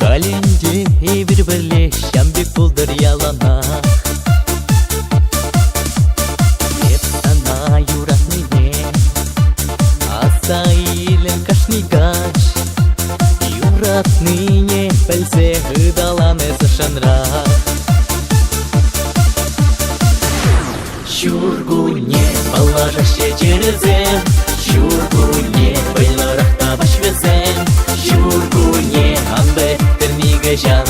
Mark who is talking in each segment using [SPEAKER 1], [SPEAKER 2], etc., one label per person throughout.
[SPEAKER 1] Халенде бир-бирле шамбек булдыр ялана. Деп санаю родные, асаилен кашнигач. Юратные пельсе гыдаланы зашанрах. Шургуне положаще терезем, шургуне байларахта башвезем, шургуне анбе термигежан,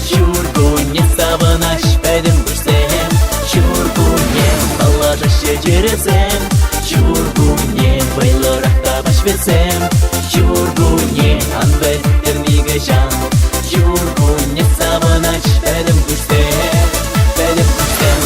[SPEAKER 1] шургуне саванаш педем гусем, шургуне положаще терезем, шургуне байларахта башвезем, шургуне анбе термигежан, шургуне саванаш педем гусем, педем гусем.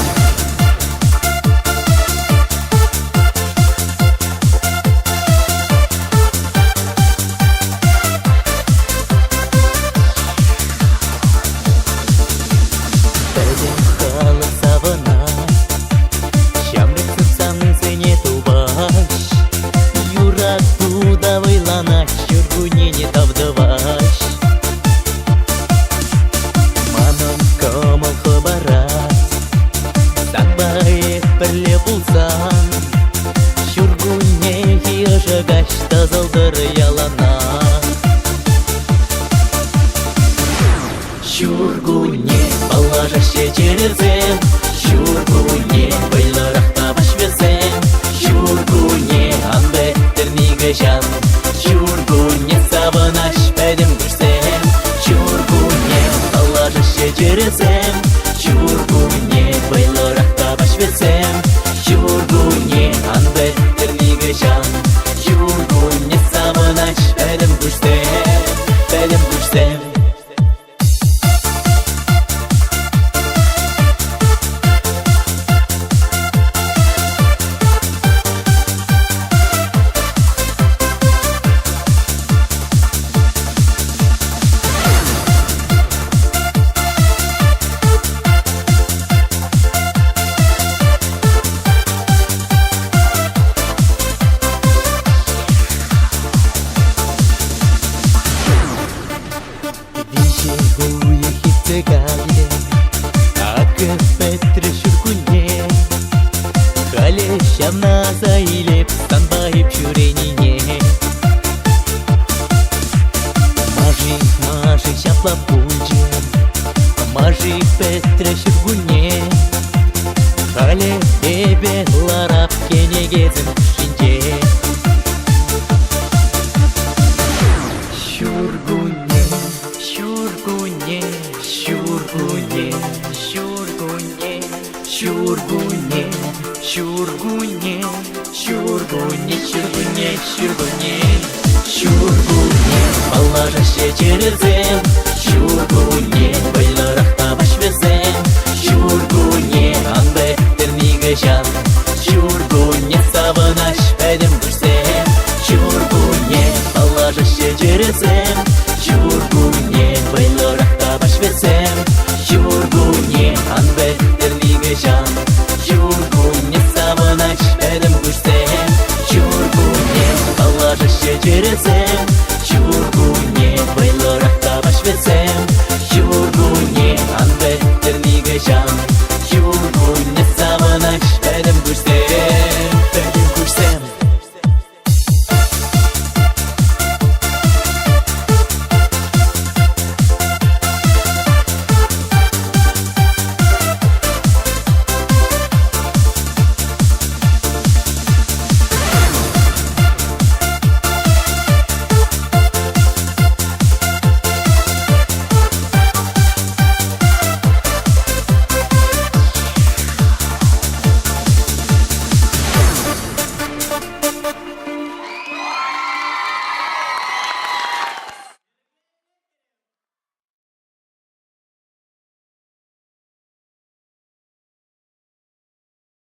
[SPEAKER 1] Шургуне положаще терезем, шургуне байларахта башвезем, шургуне анбе термигежан, шургуне саванаш педем гусем, шургуне положаще терезем, шургуне байларахта башвезем, шургуне анбе термигежан, шургуне саванаш педем гусем, педем гусем. Гале, акы петре шургуне, хале шамна заилеп станбайып жүренине. Мажи шаплап пульжем, мажи петре шургуне, хале эбе ларап кенегезин шинде. Шургуне, шургуне, шургуне, шургуне, шургуне, шургуне, шургуне, шургуне, шургуне, шургуне положаще терезем, шургуне байларахта башвезем, шургуне анбе термигежан, шургуне саванаш педем гусем, шургуне положаще терезем, шургуне байларахта башвезем, шургуне анбе термигежан, шургуне саванаш педем гусем, шургуне положаще терезем.